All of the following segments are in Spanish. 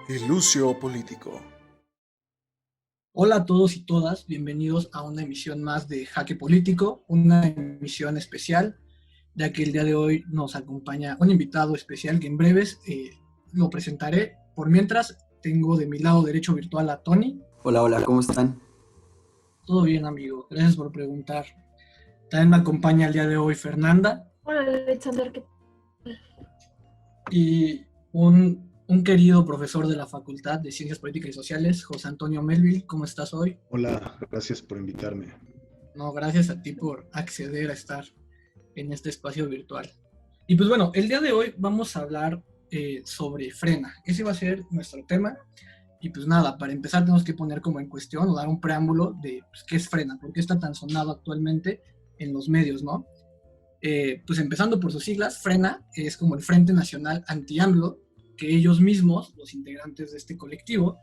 El Lucio Político. Hola a todos y todas, bienvenidos a una emisión más de Jaque Político, una emisión especial, ya que el día de hoy nos acompaña un invitado especial que en breves lo presentaré. Por mientras, tengo de mi lado derecho virtual a Tony. Hola, hola, ¿cómo están? Todo bien, amigo, gracias por preguntar. También me acompaña el día de hoy Fernanda. Hola, Alexander, ¿qué tal? Y un querido profesor de la Facultad de Ciencias Políticas y Sociales, José Antonio Melville. ¿Cómo estás hoy? Hola, gracias por invitarme. No, gracias a ti por acceder a estar en este espacio virtual. Y pues bueno, el día de hoy vamos a hablar sobre Frena. Ese va a ser nuestro tema. Y pues nada, para empezar tenemos que poner como en cuestión o dar un preámbulo de pues, qué es Frena, por qué está tan sonado actualmente en los medios, ¿no? Pues empezando por sus siglas, Frena es como el Frente Nacional Anti-AMLO, que ellos mismos, los integrantes de este colectivo,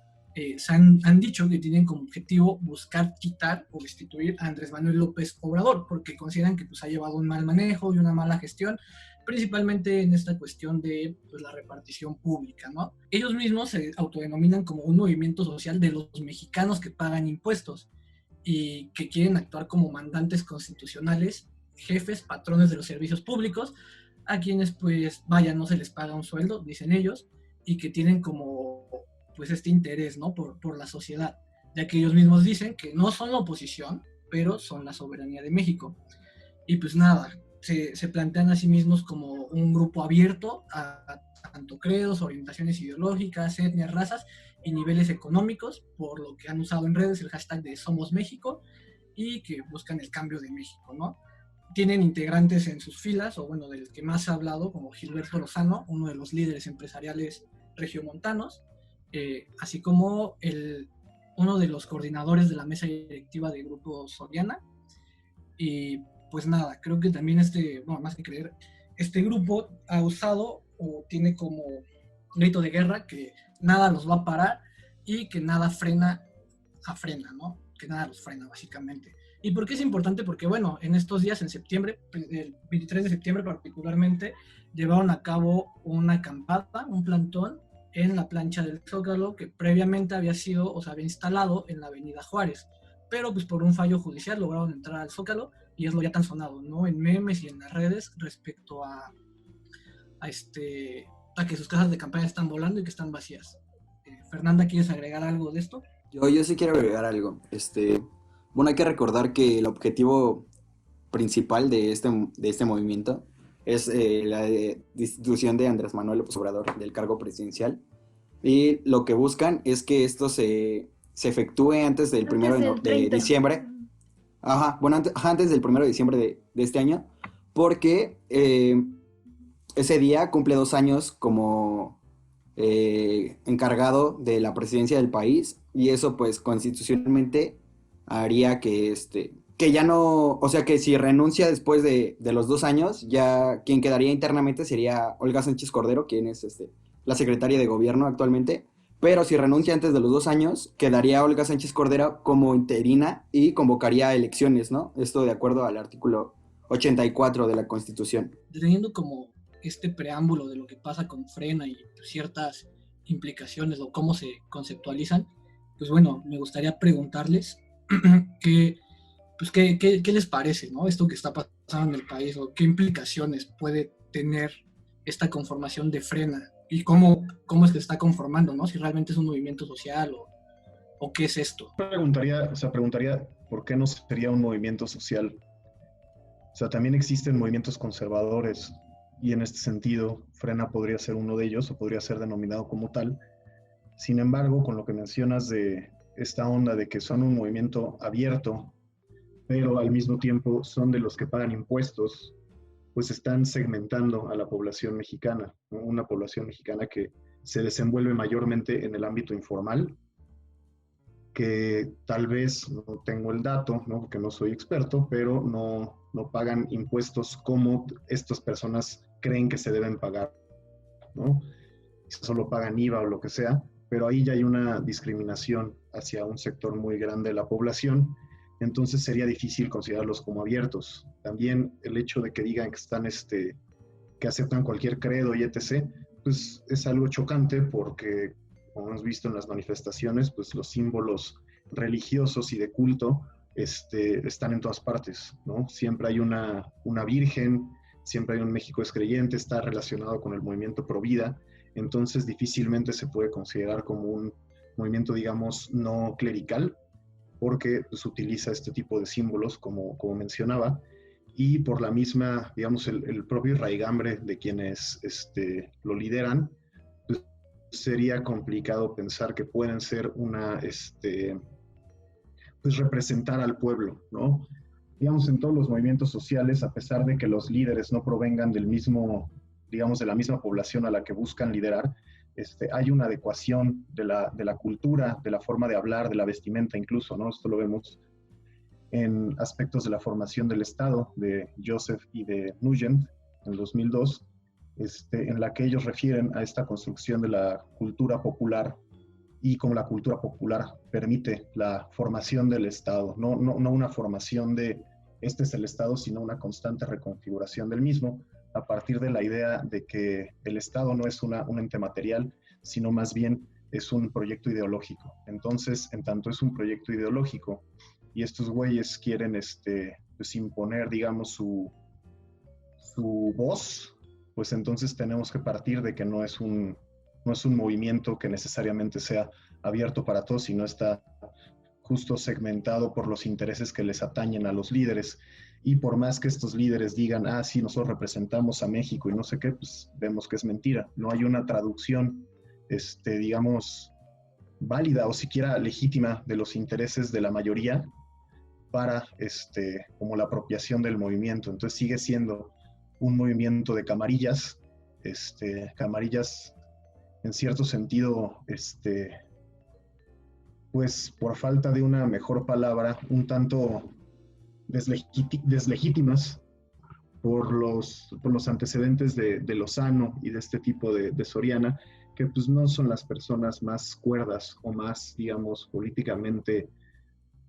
han dicho que tienen como objetivo buscar quitar o destituir a Andrés Manuel López Obrador, porque consideran que pues, ha llevado un mal manejo y una mala gestión, principalmente en esta cuestión de pues, la repartición pública, ¿no? Ellos mismos se autodenominan como un movimiento social de los mexicanos que pagan impuestos y que quieren actuar como mandantes constitucionales, jefes, patrones de los servicios públicos, a quienes pues vaya, no se les paga un sueldo, dicen ellos, y que tienen como pues este interés, ¿no? Por la sociedad, ya que ellos mismos dicen que no son la oposición, pero son la soberanía de México. Y pues nada, se plantean a sí mismos como un grupo abierto a tanto credos, orientaciones ideológicas, etnias, razas y niveles económicos, por lo que han usado en redes el hashtag de Somos México y que buscan el cambio de México, ¿no? Tienen integrantes en sus filas, o bueno, del que más se ha hablado, como Gilberto Lozano, uno de los líderes empresariales regiomontanos, así como uno de los coordinadores de la mesa directiva de Grupo Soriana. Y pues nada, creo que también bueno, más que creer, este grupo ha usado o tiene como grito de guerra que nada los va a parar y que nada frena, ¿no? Que nada los frena, básicamente. ¿Y por qué es importante? Porque, bueno, en estos días, en septiembre, el 23 de septiembre particularmente, llevaron a cabo una acampada, un plantón, en la plancha del Zócalo, que previamente había sido, o sea, había instalado en la avenida Juárez. Pero, pues, por un fallo judicial lograron entrar al Zócalo, y es lo ya tan sonado, ¿no? En memes y en las redes respecto a que sus casas de campaña están volando y que están vacías. Fernanda, ¿quieres agregar algo de esto? Yo sí quiero agregar algo. Bueno, hay que recordar que el objetivo principal de este movimiento es la destitución de Andrés Manuel López Obrador del cargo presidencial. Y lo que buscan es que esto se efectúe antes del primero de diciembre. Ajá, bueno, antes del 1 de diciembre de este año, porque ese día cumple 2 años como encargado de la presidencia del país, y eso pues constitucionalmente haría que ya no, o sea que si renuncia después de los 2 años, ya quien quedaría internamente sería Olga Sánchez Cordero, quien es la secretaria de gobierno actualmente. Pero si renuncia antes de los 2 años, quedaría Olga Sánchez Cordero como interina y convocaría elecciones, ¿no? Esto de acuerdo al artículo 84 de la Constitución. Teniendo como este preámbulo de lo que pasa con Frena y ciertas implicaciones o cómo se conceptualizan, pues bueno, me gustaría preguntarles qué les parece, ¿no? Esto que está pasando en el país, o qué implicaciones puede tener esta conformación de Frena y cómo es que se está conformando, ¿no? Si realmente es un movimiento social o qué es esto. Preguntaría por qué no sería un movimiento social. O sea, también existen movimientos conservadores y en este sentido Frena podría ser uno de ellos o podría ser denominado como tal. Sin embargo, con lo que mencionas de esta onda de que son un movimiento abierto, pero al mismo tiempo son de los que pagan impuestos, pues están segmentando a la población mexicana, ¿no? Una población mexicana que se desenvuelve mayormente en el ámbito informal, que tal vez, no tengo el dato, ¿no? Porque no soy experto, pero no pagan impuestos como estas personas creen que se deben pagar, ¿no? Solo pagan IVA o lo que sea, pero ahí ya hay una discriminación hacia un sector muy grande de la población, entonces sería difícil considerarlos como abiertos. También el hecho de que digan que están, que aceptan cualquier credo y etc., pues es algo chocante porque como hemos visto en las manifestaciones, pues los símbolos religiosos y de culto están en todas partes, ¿no? Siempre hay una virgen, siempre hay un México es creyente, está relacionado con el movimiento Pro Vida, entonces difícilmente se puede considerar como un movimiento, digamos, no clerical, porque pues, utiliza este tipo de símbolos, como mencionaba, y por la misma, digamos, el propio raigambre de quienes lo lideran, pues, sería complicado pensar que pueden ser pues representar al pueblo, ¿no? Digamos, en todos los movimientos sociales, a pesar de que los líderes no provengan del mismo, digamos, de la misma población a la que buscan liderar, hay una adecuación de la cultura, de la forma de hablar, de la vestimenta incluso, ¿no? Esto lo vemos en aspectos de la formación del Estado de Joseph y de Nugent en 2002, en la que ellos refieren a esta construcción de la cultura popular y cómo la cultura popular permite la formación del Estado, no una formación de este es el Estado, sino una constante reconfiguración del mismo, a partir de la idea de que el Estado no es un ente material, sino más bien es un proyecto ideológico. Entonces, en tanto es un proyecto ideológico y estos güeyes quieren pues imponer, digamos, su voz, pues entonces tenemos que partir de que no es un movimiento que necesariamente sea abierto para todos, sino está justo segmentado por los intereses que les atañen a los líderes. Y por más que estos líderes digan, sí, nosotros representamos a México y no sé qué, pues vemos que es mentira. No hay una traducción, digamos, válida o siquiera legítima de los intereses de la mayoría para, como la apropiación del movimiento. Entonces sigue siendo un movimiento de camarillas, camarillas en cierto sentido, pues por falta de una mejor palabra, un tanto deslegítimas por los antecedentes de Lozano y de este tipo de Soriana, que pues no son las personas más cuerdas o más, digamos, políticamente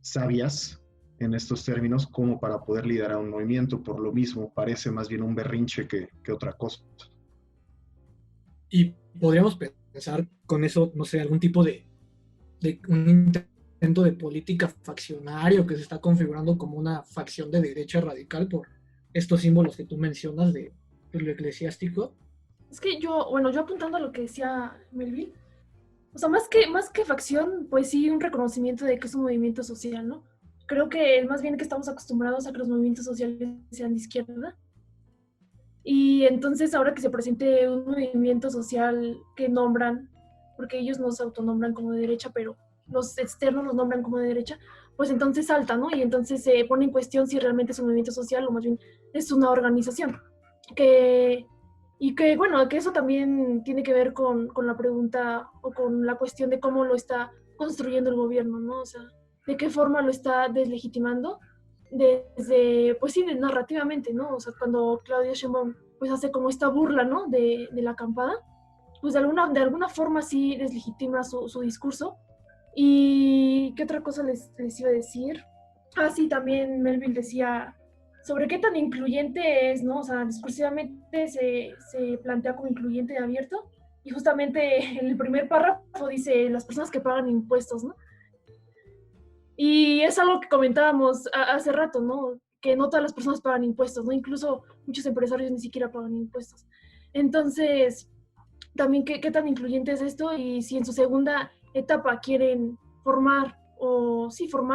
sabias en estos términos como para poder liderar un movimiento. Por lo mismo, parece más bien un berrinche que otra cosa. Y podríamos pensar con eso, no sé, algún tipo de un intento de política faccionario que se está configurando como una facción de derecha radical por estos símbolos que tú mencionas de lo eclesiástico. Es que yo apuntando a lo que decía Melville, o sea, más que facción, pues sí, un reconocimiento de que es un movimiento social, ¿no? Creo que más bien que estamos acostumbrados a que los movimientos sociales sean de izquierda. Y entonces ahora que se presente un movimiento social que nombran, porque ellos no se autonombran como de derecha, pero los externos los nombran como de derecha, pues entonces salta, ¿no? Y entonces se pone en cuestión si realmente es un movimiento social o más bien es una organización. Y que, bueno, que eso también tiene que ver con la pregunta o con la cuestión de cómo lo está construyendo el gobierno, ¿no? O sea, de qué forma lo está deslegitimando desde, pues sí, narrativamente, ¿no? O sea, cuando Claudia Sheinbaum pues hace como esta burla, ¿no? De la acampada, pues de alguna forma sí deslegitima su discurso. ¿Y qué otra cosa les iba a decir? Sí, también Melville decía sobre qué tan incluyente es, ¿no? O sea, discursivamente se plantea como incluyente y abierto, y justamente en el primer párrafo dice las personas que pagan impuestos, ¿no? Y es algo que comentábamos hace rato, ¿no? Que no todas las personas pagan impuestos, ¿no? Incluso muchos empresarios ni siquiera pagan impuestos. Entonces, también qué tan incluyente es esto, y si en su segunda etapa quieren formar,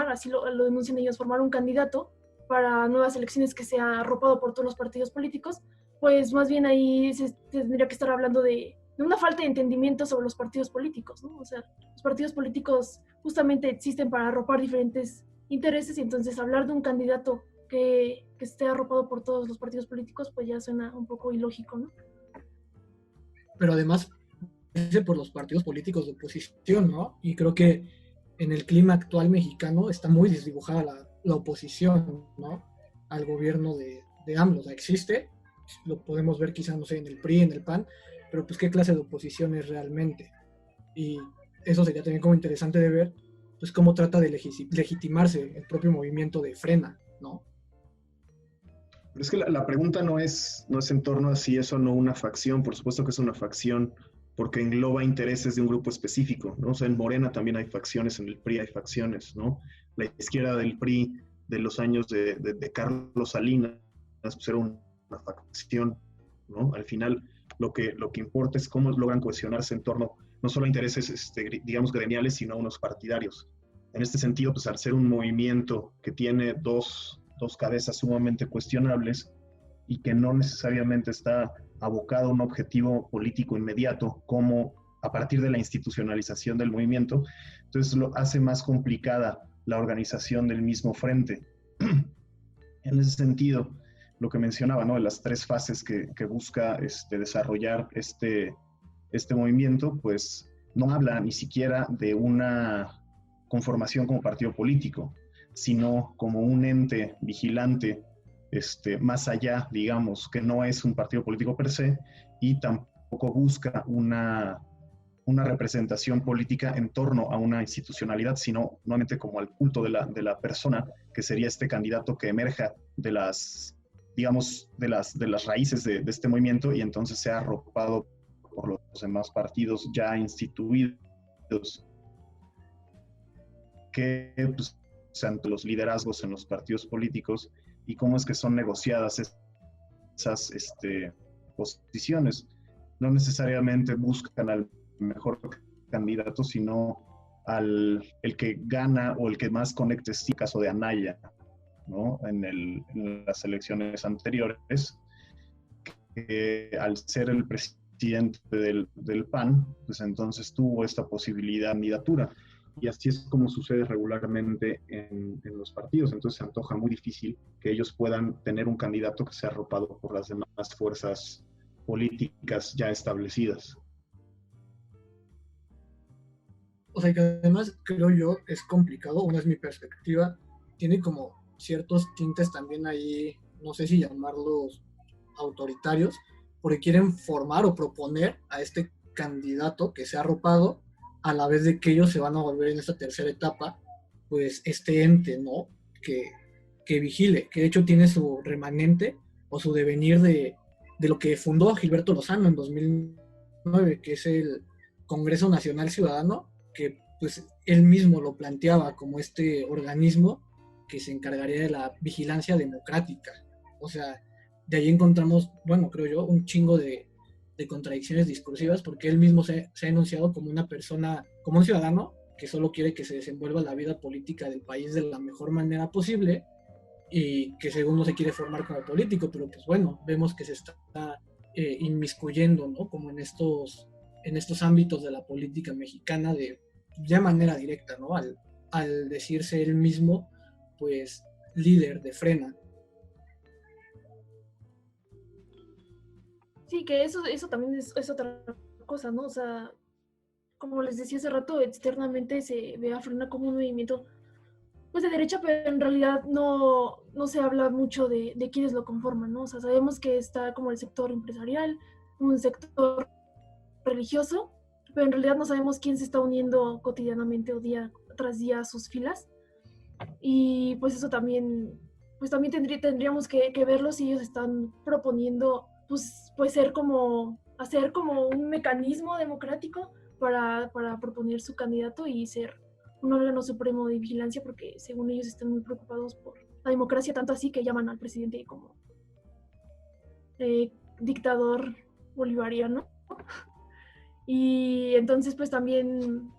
así lo denuncian ellos, formar un candidato para nuevas elecciones que sea arropado por todos los partidos políticos, pues más bien ahí se tendría que estar hablando de una falta de entendimiento sobre los partidos políticos, ¿no? O sea, los partidos políticos justamente existen para arropar diferentes intereses, y entonces hablar de un candidato que esté arropado por todos los partidos políticos, pues ya suena un poco ilógico, ¿no? Pero además por los partidos políticos de oposición, ¿no? Y creo que en el clima actual mexicano está muy desdibujada la oposición, ¿no? Al gobierno de AMLO. O sea, existe, lo podemos ver quizá, no sé, en el PRI, en el PAN, pero pues qué clase de oposición es realmente. Y eso sería también como interesante de ver, pues cómo trata de legitimarse el propio movimiento de Frena, ¿no? Es que la pregunta no es en torno a si es o no una facción. Por supuesto que es una facción porque engloba intereses de un grupo específico, ¿no? O sea, en Morena también hay facciones, en el PRI hay facciones, ¿no? La izquierda del PRI de los años de Carlos Salinas, pues era una facción, ¿no? Al final, lo que importa es cómo logran cohesionarse en torno no solo a intereses, digamos, gremiales, sino a unos partidarios. En este sentido, pues al ser un movimiento que tiene dos cabezas sumamente cuestionables y que no necesariamente está abocado a un objetivo político inmediato, como a partir de la institucionalización del movimiento, entonces lo hace más complicada la organización del mismo frente. En ese sentido, lo que mencionaba, ¿no? De las 3 fases que busca desarrollar este movimiento, pues no habla ni siquiera de una conformación como partido político, sino como un ente vigilante más allá, digamos, que no es un partido político per se, y tampoco busca una representación política en torno a una institucionalidad, sino nuevamente como al culto de la persona, que sería este candidato que emerja de las, digamos, de las raíces de este movimiento, y entonces sea arropado por los demás partidos ya instituidos, que pues, sean los liderazgos en los partidos políticos, y cómo es que son negociadas esas posiciones. No necesariamente buscan al mejor candidato, sino el que gana o el que más conecte, sí, caso de Anaya, ¿no? En las elecciones anteriores, que al ser el presidente del PAN, pues entonces tuvo esta posibilidad de candidatura. Y así es como sucede regularmente en los partidos. Entonces se antoja muy difícil que ellos puedan tener un candidato que sea arropado por las demás fuerzas políticas ya establecidas. O sea que además, creo yo, es complicado, una es mi perspectiva, tiene como ciertos tintes también ahí, no sé si llamarlos autoritarios, porque quieren formar o proponer a este candidato que sea arropado, a la vez de que ellos se van a volver en esta tercera etapa, pues este ente, ¿no? Que vigile, que de hecho tiene su remanente o su devenir de lo que fundó Gilberto Lozano en 2009, que es el Congreso Nacional Ciudadano, que pues él mismo lo planteaba como este organismo que se encargaría de la vigilancia democrática. O sea, de ahí encontramos, bueno, creo yo, un chingo de contradicciones discursivas, porque él mismo se ha enunciado como una persona, como un ciudadano que solo quiere que se desenvuelva la vida política del país de la mejor manera posible, y que según no se quiere formar como político, pero pues bueno, vemos que se está inmiscuyendo, ¿no? Como en estos ámbitos de la política mexicana de manera directa, ¿no? Al decirse él mismo, pues, líder de Frena. Sí, que eso también es otra cosa, ¿no? O sea, como les decía hace rato, externamente se ve a Frena como un movimiento pues de derecha, pero en realidad no se habla mucho de quiénes lo conforman, ¿no? O sea, sabemos que está como el sector empresarial, un sector religioso, pero en realidad no sabemos quién se está uniendo cotidianamente o día tras día a sus filas. Y pues eso también, pues también tendríamos que verlo si ellos están proponiendo pues hacer como un mecanismo democrático para proponer su candidato y ser un órgano supremo de vigilancia, porque según ellos están muy preocupados por la democracia, tanto así que llaman al presidente como dictador bolivariano. Y entonces pues también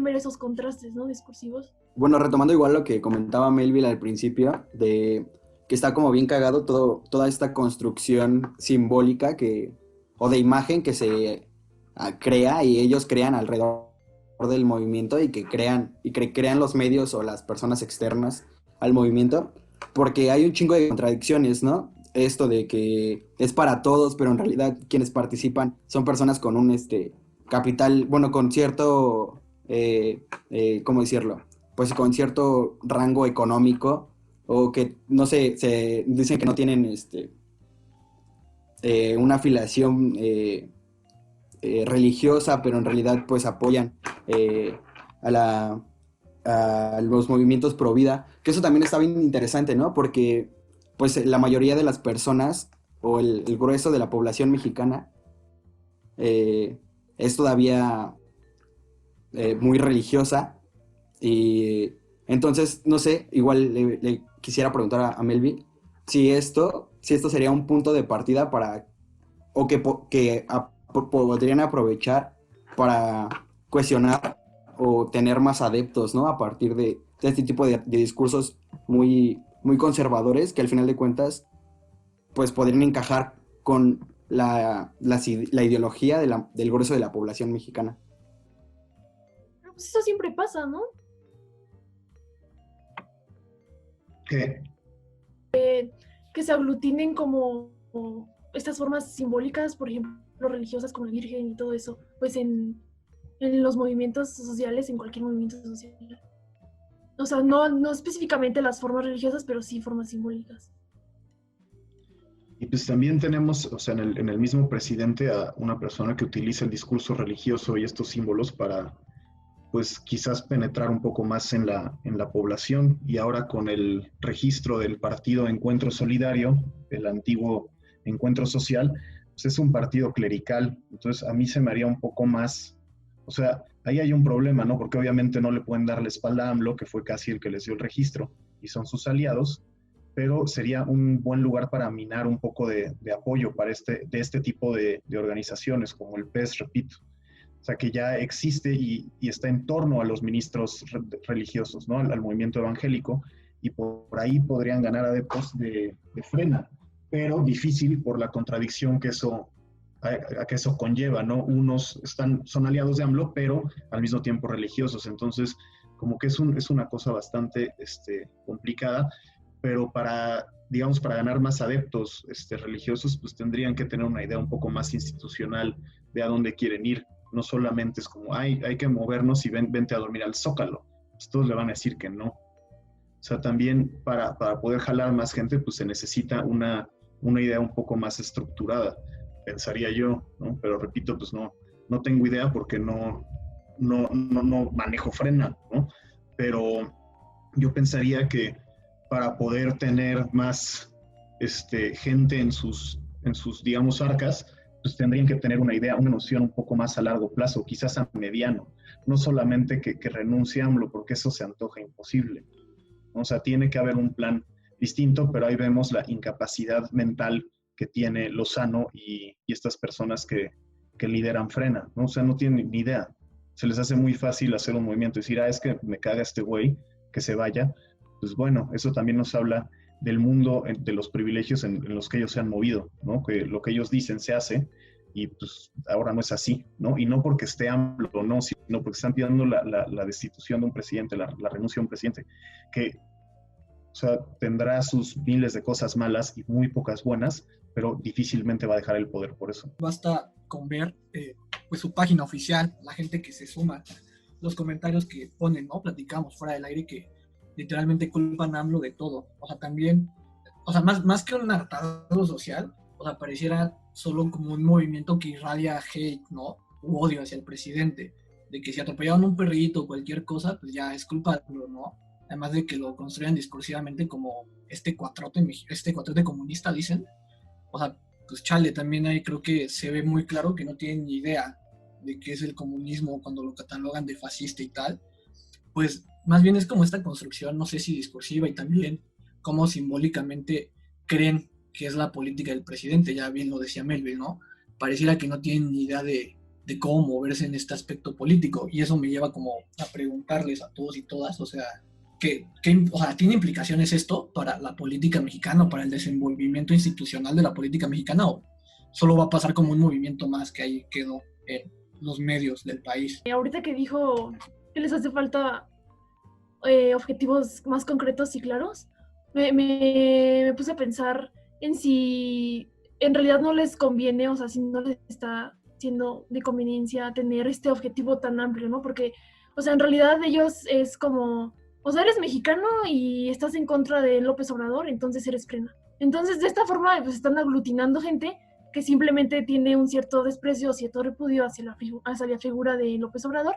ver esos contrastes, ¿no? Discursivos. Bueno, retomando igual lo que comentaba Melville al principio, de que está como bien cagado toda esta construcción simbólica o de imagen que se crea y ellos crean alrededor del movimiento, y que crean los medios o las personas externas al movimiento, porque hay un chingo de contradicciones, ¿no? Esto de que es para todos, pero en realidad quienes participan son personas con un capital, bueno, con cierto, ¿cómo decirlo? Pues con cierto rango económico, o que, no sé, se dicen que no tienen una afiliación religiosa, pero en realidad pues apoyan a los movimientos pro vida, que eso también está bien interesante, ¿no? Porque pues la mayoría de las personas, o el grueso de la población mexicana, es todavía muy religiosa. Y entonces, no sé, igual le quisiera preguntar a Melvin si esto sería un punto de partida para, o podrían aprovechar para cuestionar o tener más adeptos, ¿no? A partir de este tipo de discursos muy, muy conservadores que al final de cuentas, pues podrían encajar con la ideología del grueso de la población mexicana. Pues eso siempre pasa, ¿no? ¿Qué? Que se aglutinen como estas formas simbólicas, por ejemplo, religiosas como la Virgen y todo eso, pues en los movimientos sociales, en cualquier movimiento social. O sea, no específicamente las formas religiosas, pero sí formas simbólicas. Y pues también tenemos, o sea, en el mismo presidente a una persona que utiliza el discurso religioso y estos símbolos para, pues quizás penetrar un poco más en la población. Y ahora con el registro del partido Encuentro Solidario, el antiguo Encuentro Social, pues es un partido clerical. Entonces a mí se me haría un poco más, o sea, ahí hay un problema, ¿no? Porque obviamente no le pueden dar la espalda a AMLO, que fue casi el que les dio el registro, y son sus aliados, pero sería un buen lugar para minar un poco de apoyo para de este tipo de organizaciones, como el PES, repito. O sea, que ya existe y está en torno a los ministros religiosos, ¿no? Al movimiento evangélico, y por ahí podrían ganar adeptos de Frena, pero difícil por la contradicción que que eso conlleva, ¿no? Unos son aliados de AMLO, pero al mismo tiempo religiosos, entonces como que es una cosa bastante complicada, pero digamos, para ganar más adeptos religiosos, pues tendrían que tener una idea un poco más institucional de a dónde quieren ir. No solamente es como, hay que movernos y vente a dormir al Zócalo. Pues todos le van a decir que no. O sea, también para poder jalar más gente, pues se necesita una idea un poco más estructurada, pensaría yo, ¿no? Pero repito, pues no tengo idea porque no manejo Frena, ¿no? Pero yo pensaría que para poder tener más gente en sus, digamos, arcas, pues tendrían que tener una idea, una noción un poco más a largo plazo, quizás a mediano, no solamente que renuncie a AMLO, porque eso se antoja imposible. O sea, tiene que haber un plan distinto, pero ahí vemos la incapacidad mental que tiene Lozano y estas personas que lideran Frena, ¿no? O sea, no tienen ni idea. Se les hace muy fácil hacer un movimiento y decir, es que me caga este güey, que se vaya. Pues bueno, eso también nos habla del mundo, de los privilegios en los que ellos se han movido, ¿no? Que lo que ellos dicen se hace, y pues ahora no es así, ¿no? Y no porque esté AMLO, no, sino porque están pidiendo la destitución de un presidente, la renuncia de un presidente, que, o sea, tendrá sus miles de cosas malas y muy pocas buenas, pero difícilmente va a dejar el poder por eso. Basta con ver pues su página oficial, la gente que se suma, los comentarios que ponen, ¿no? Platicamos fuera del aire que literalmente culpan a AMLO de todo. O sea, también, o sea, más que un hartazgo social, o sea, pareciera solo como un movimiento que irradia hate, ¿no? U odio hacia el presidente. De que si atropellaron un perrito o cualquier cosa, pues ya es culpa de AMLO, ¿no? Además de que lo construyan discursivamente como este cuatrote comunista, dicen. O sea, pues chale, también ahí creo que se ve muy claro que no tienen ni idea de qué es el comunismo cuando lo catalogan de fascista y tal. Pues más bien es como esta construcción, no sé si discursiva y también cómo simbólicamente creen que es la política del presidente, ya bien lo decía Melvin, ¿no? Pareciera que no tienen ni idea de cómo moverse en este aspecto político, y eso me lleva como a preguntarles a todos y todas, o sea, o sea, ¿tiene implicaciones esto para la política mexicana, para el desenvolvimiento institucional de la política mexicana, o solo va a pasar como un movimiento más que ahí quedó en los medios del país? Ahorita que dijo que les hace falta objetivos más concretos y claros, me puse a pensar en si en realidad no les conviene, o sea, si no les está siendo de conveniencia tener este objetivo tan amplio, ¿no? Porque, o sea, en realidad ellos es como, o sea, eres mexicano y estás en contra de López Obrador, entonces eres Frena. Entonces, de esta forma, pues están aglutinando gente que simplemente tiene un cierto desprecio, cierto repudio hacia la figura de López Obrador,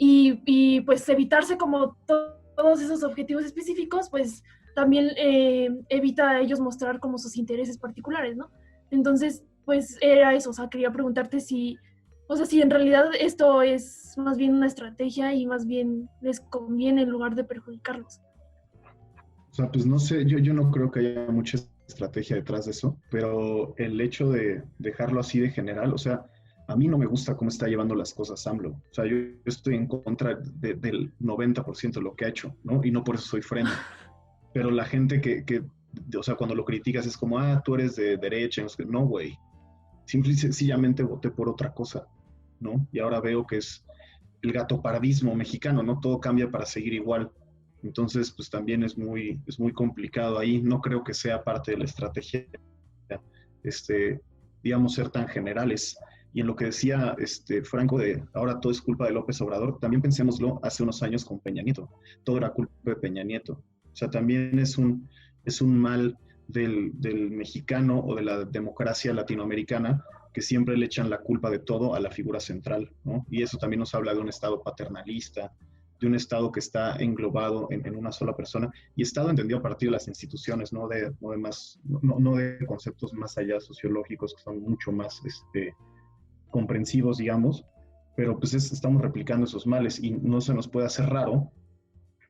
y pues evitarse como todos esos objetivos específicos, pues también evita a ellos mostrar como sus intereses particulares, ¿no? Entonces, pues era eso, o sea, quería preguntarte si O sea, si en realidad esto es más bien una estrategia y más bien les conviene en lugar de perjudicarlos. O sea, pues no sé, yo no creo que haya mucha estrategia detrás de eso, pero el hecho de dejarlo así de general, o sea, a mí no me gusta cómo está llevando las cosas AMLO. O sea, yo estoy en contra del 90% de lo que ha hecho, ¿no? Y no por eso soy frena. Pero la gente o sea, cuando lo criticas es como, tú eres de derecha. No, güey. Simple y sencillamente voté por otra cosa, ¿no? Y ahora veo que es el gatopardismo mexicano, ¿no? Todo cambia para seguir igual. Entonces, pues también es muy complicado ahí. No creo que sea parte de la estrategia, este, digamos, ser tan generales. Y en lo que decía Franco de ahora todo es culpa de López Obrador, también pensémoslo hace unos años con Peña Nieto. Todo era culpa de Peña Nieto. O sea, también es un mal del mexicano o de la democracia latinoamericana que siempre le echan la culpa de todo a la figura central, ¿no? Y eso también nos habla de un Estado paternalista, de un Estado que está englobado en una sola persona, y Estado entendido a partir de las instituciones, no de conceptos más allá sociológicos que son mucho más comprensivos, digamos, pero pues estamos replicando esos males y no se nos puede hacer raro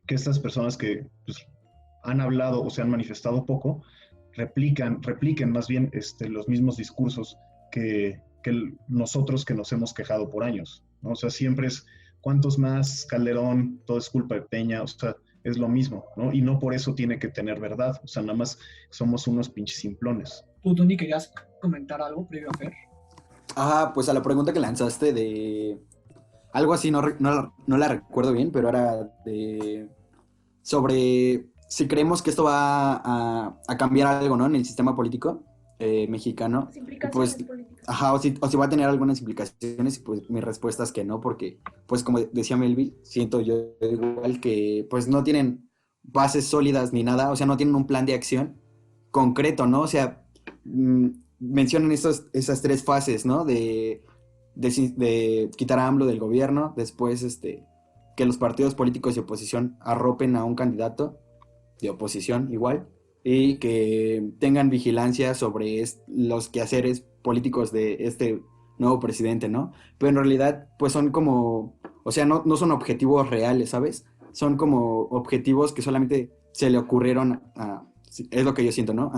que estas personas que pues, han hablado o se han manifestado poco, repliquen más bien los mismos discursos que nosotros que nos hemos quejado por años, ¿no? O sea, siempre es cuántos más, Calderón, todo es culpa de Peña, o sea, es lo mismo, ¿no? Y no por eso tiene que tener verdad, o sea, nada más somos unos pinches simplones. ¿Tú, Tony, querías comentar algo previo a Fer? Pues a la pregunta que lanzaste de algo así, no la recuerdo bien, pero era sobre si creemos que esto va a cambiar algo, ¿no? En el sistema político mexicano. Las implicaciones Pues, políticas. ajá, o si va a tener algunas implicaciones, y pues mi respuesta es que no, porque, pues como decía Melvin, siento yo igual que, pues no tienen bases sólidas ni nada, o sea, no tienen un plan de acción concreto, ¿no? O sea, mencionan esas tres fases, ¿no? De quitar a AMLO del gobierno, después que los partidos políticos de oposición arropen a un candidato de oposición igual, y que tengan vigilancia sobre los quehaceres políticos de este nuevo presidente, ¿no? Pero en realidad, pues son como, o sea, no son objetivos reales, ¿sabes? Son como objetivos que solamente se le ocurrieron es lo que yo siento, ¿no?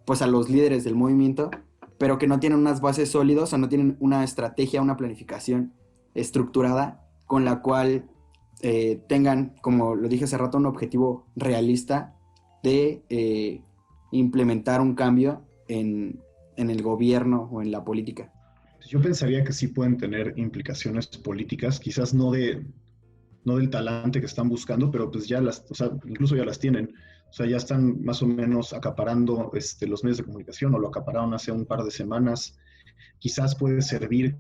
Pues a los líderes del movimiento, pero que no tienen unas bases sólidas o no tienen una estrategia, una planificación estructurada con la cual tengan, como lo dije hace rato, un objetivo realista de implementar un cambio en el gobierno o en la política. Yo pensaría que sí pueden tener implicaciones políticas, quizás no del talante que están buscando, pero pues o sea, incluso ya las tienen. O sea, ya están más o menos acaparando los medios de comunicación, o lo acapararon hace un par de semanas. Quizás puede servir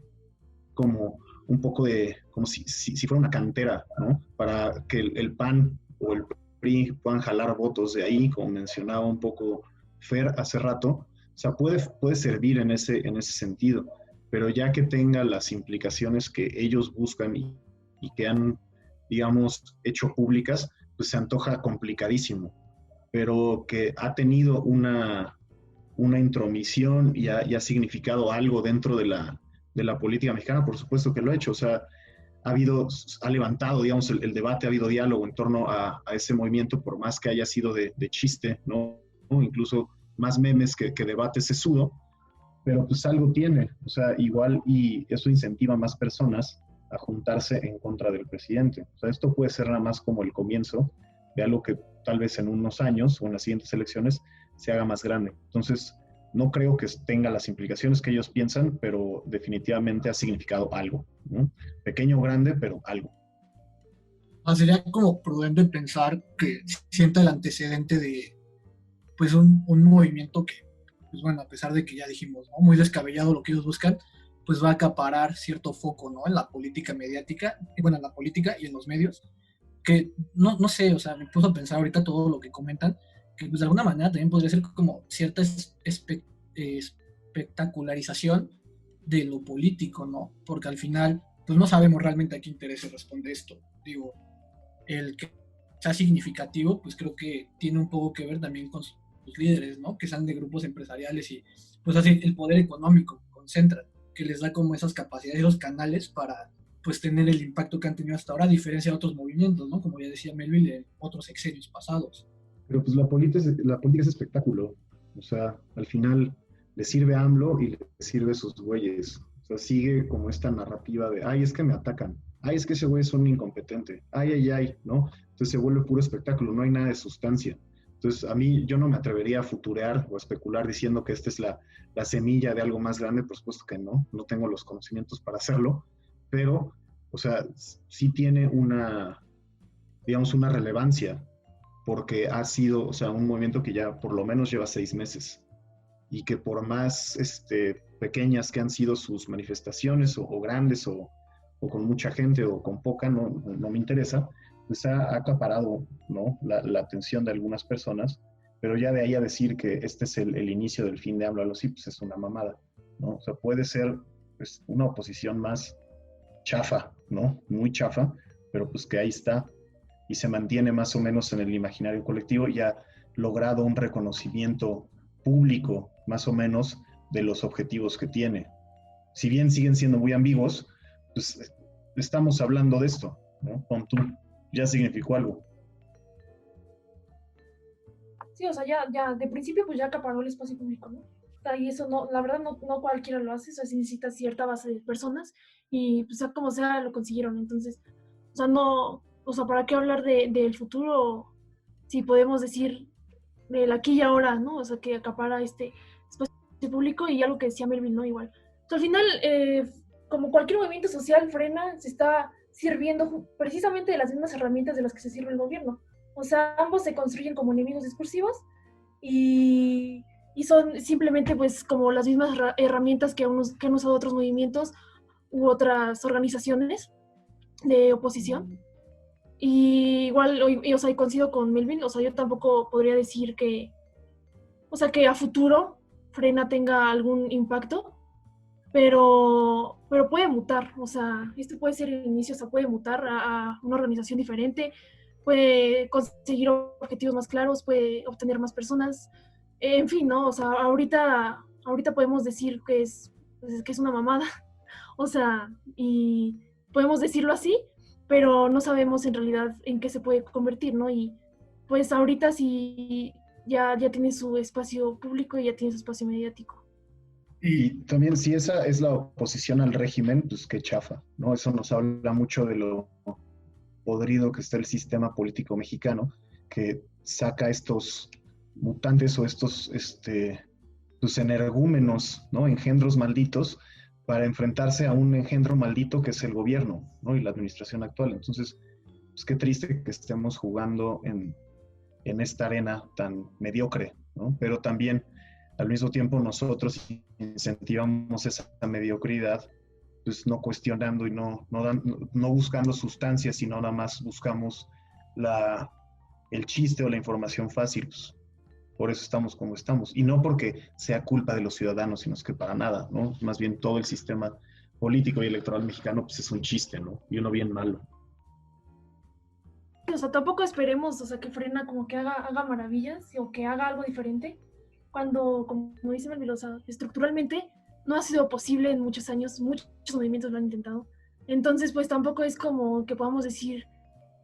como un poco como si fuera una cantera, ¿no? Para que el PAN o el PRI puedan jalar votos de ahí, como mencionaba un poco Fer hace rato. O sea, puede servir en ese sentido, pero ya que tenga las implicaciones que ellos buscan y que han, digamos, hecho públicas, pues se antoja complicadísimo, pero que ha tenido una intromisión y ha significado algo dentro de la política mexicana, por supuesto que lo ha hecho. O sea, ha levantado, digamos, el debate, ha habido diálogo en torno a ese movimiento, por más que haya sido de chiste, ¿no? Incluso más memes que debate sesudo, pero pues algo tiene. O sea, igual, y eso incentiva a más personas a juntarse en contra del presidente. O sea, esto puede ser nada más como el comienzo de algo que tal vez en unos años o en las siguientes elecciones se haga más grande. Entonces, no creo que tenga las implicaciones que ellos piensan, pero definitivamente ha significado algo, ¿no? Pequeño o grande, pero algo. Sería como prudente pensar que sienta el antecedente de pues un movimiento que, pues bueno, a pesar de que ya dijimos, ¿no? Muy descabellado lo que ellos buscan, pues va a acaparar cierto foco, ¿no? En la política mediática, y bueno, en la política y en los medios, que no sé, o sea, me puso a pensar ahorita todo lo que comentan, que pues de alguna manera también podría ser como cierta espectacularización de lo político, ¿no? Porque al final, pues no sabemos realmente a qué interés responde esto. Digo, el que sea significativo, pues creo que tiene un poco que ver también con sus líderes, ¿no? Que sean de grupos empresariales y pues así el poder económico concentran, que les da como esas capacidades, esos canales para pues tener el impacto que han tenido hasta ahora, a diferencia de otros movimientos, ¿no? Como ya decía Melville, en otros sexenios pasados. Pero pues la política es espectáculo. O sea, al final le sirve a AMLO y le sirve a sus güeyes. O sea, sigue como esta narrativa de, ay, es que me atacan. Ay, es que ese güey es un incompetente. Ay, ¿no? Entonces se vuelve puro espectáculo, no hay nada de sustancia. Entonces, a mí, yo no me atrevería a futurear o a especular diciendo que esta es la semilla de algo más grande, por supuesto que no tengo los conocimientos para hacerlo, pero, o sea, sí tiene digamos, una relevancia, porque ha sido, o sea, un movimiento que ya por lo menos lleva 6 meses, y que por más pequeñas que han sido sus manifestaciones, o grandes, o con mucha gente, o con poca, no me interesa, pues ha acaparado, ¿no?, la atención de algunas personas, pero ya de ahí a decir que este es el inicio del fin de AMLO, algo así, pues es una mamada, ¿no? O sea, puede ser pues, una oposición más chafa, ¿no? Muy chafa, pero pues que ahí está y se mantiene más o menos en el imaginario colectivo y ha logrado un reconocimiento público, más o menos, de los objetivos que tiene. Si bien siguen siendo muy ambiguos, pues estamos hablando de esto, ¿no? Pon tú, ya significó algo. Sí, o sea, ya de principio pues ya acaparó el espacio público, ¿no? O sea, y eso no, la verdad no cualquiera lo hace, o sea, se necesita cierta base de personas y pues sea como sea lo consiguieron. Entonces, o sea, no, o sea, ¿para qué hablar del futuro si podemos decir del aquí y ahora, ¿no? O sea, que acapara este espacio público y algo que decía Melvin, ¿no? Igual. O sea, al final, como cualquier movimiento social, Frena se está sirviendo precisamente de las mismas herramientas de las que se sirve el gobierno. O sea, ambos se construyen como enemigos discursivos y son simplemente pues como las mismas herramientas que han usado otros movimientos u otras organizaciones de oposición. Y igual, o sea, coincido con Melvin, o sea, yo tampoco podría decir que, o sea, que a futuro Frena tenga algún impacto, pero puede mutar, o sea, esto puede ser el inicio, o sea, puede mutar a una organización diferente, puede conseguir objetivos más claros, puede obtener más personas, en fin, ¿no? O sea, ahorita podemos decir que es una mamada, o sea, y podemos decirlo así, pero no sabemos en realidad en qué se puede convertir, ¿no? Y pues ahorita sí ya tiene su espacio público y ya tiene su espacio mediático. Y también si esa es la oposición al régimen, pues qué chafa, ¿no? Eso nos habla mucho de lo podrido que está el sistema político mexicano, que saca estos mutantes o estos pues energúmenos, ¿no? Engendros malditos, para enfrentarse a un engendro maldito que es el gobierno, ¿no? Y la administración actual. Entonces, pues qué triste que estemos jugando en esta arena tan mediocre, ¿no? Pero también, al mismo tiempo, nosotros incentivamos esa mediocridad, pues no cuestionando y no buscando sustancias, sino nada más buscamos el chiste o la información fácil, pues, por eso estamos como estamos. Y no porque sea culpa de los ciudadanos, sino es que para nada, ¿no? Más bien todo el sistema político y electoral mexicano, pues es un chiste, ¿no? Y uno bien malo. O sea, tampoco esperemos, o sea, que Frena como que haga maravillas o que haga algo diferente, cuando, como dice Melvin, o sea, estructuralmente no ha sido posible en muchos años, muchos movimientos lo han intentado. Entonces, pues tampoco es como que podamos decir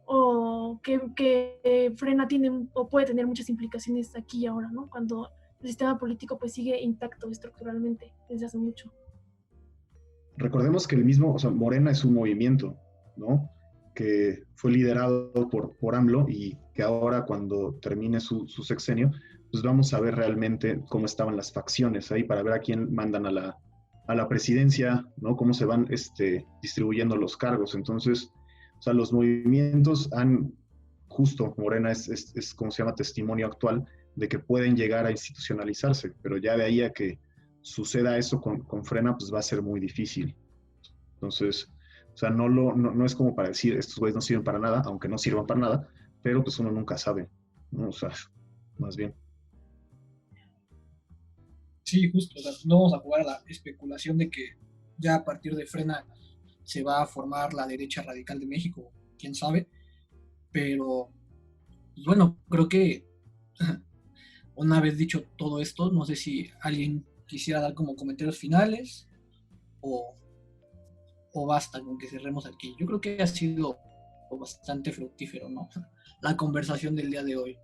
o que Frena tiene o puede tener muchas implicaciones aquí y ahora, ¿no? Cuando el sistema político pues sigue intacto estructuralmente desde hace mucho. Recordemos que el mismo, o sea, Morena es un movimiento, ¿no? Que fue liderado por AMLO y que ahora cuando termine su sexenio, pues vamos a ver realmente cómo estaban las facciones ahí para ver a quién mandan a la presidencia, ¿no? Cómo se van distribuyendo los cargos. Entonces, o sea, los movimientos justo Morena es como se llama, testimonio actual de que pueden llegar a institucionalizarse, pero ya de ahí a que suceda eso con Frena, pues va a ser muy difícil. Entonces, o sea, no es como para decir, estos güeyes no sirven para nada, aunque no sirvan para nada, pero pues uno nunca sabe, ¿no? O sea, más bien. Sí, justo, o sea, no vamos a jugar a la especulación de que ya a partir de Frena se va a formar la derecha radical de México, quién sabe, pero pues bueno, creo que una vez dicho todo esto, no sé si alguien quisiera dar como comentarios finales o basta con que cerremos aquí? Yo creo que ha sido bastante fructífero, ¿no? La conversación del día de hoy.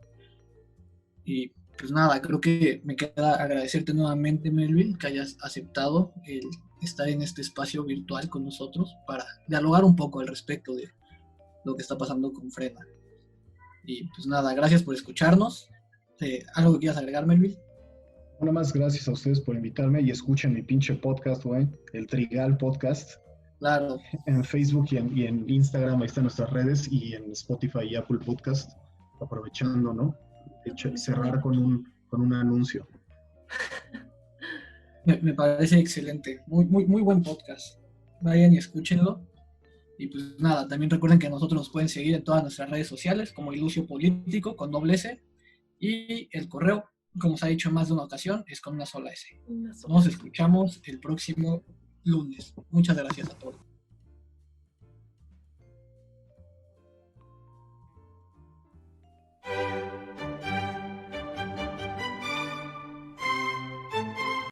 Y pues nada, creo que me queda agradecerte nuevamente, Melvin, que hayas aceptado el estar en este espacio virtual con nosotros para dialogar un poco al respecto de lo que está pasando con Frena. Y pues nada, gracias por escucharnos. ¿Algo que quieras agregar, Melvin? Una más, gracias a ustedes por invitarme y escuchen mi pinche podcast, güey, el Trigal Podcast. Claro. En Facebook y en Instagram, ahí están nuestras redes, y en Spotify y Apple Podcast, aprovechando, ¿no? Cerrar con un anuncio. Me parece excelente. Muy buen podcast. Vayan y escúchenlo. Y pues nada, también recuerden que nosotros nos pueden seguir en todas nuestras redes sociales como Ilucio Político con doble S. Y el correo, como se ha dicho en más de una ocasión, es con una sola S. Nos escuchamos el próximo lunes. Muchas gracias a todos.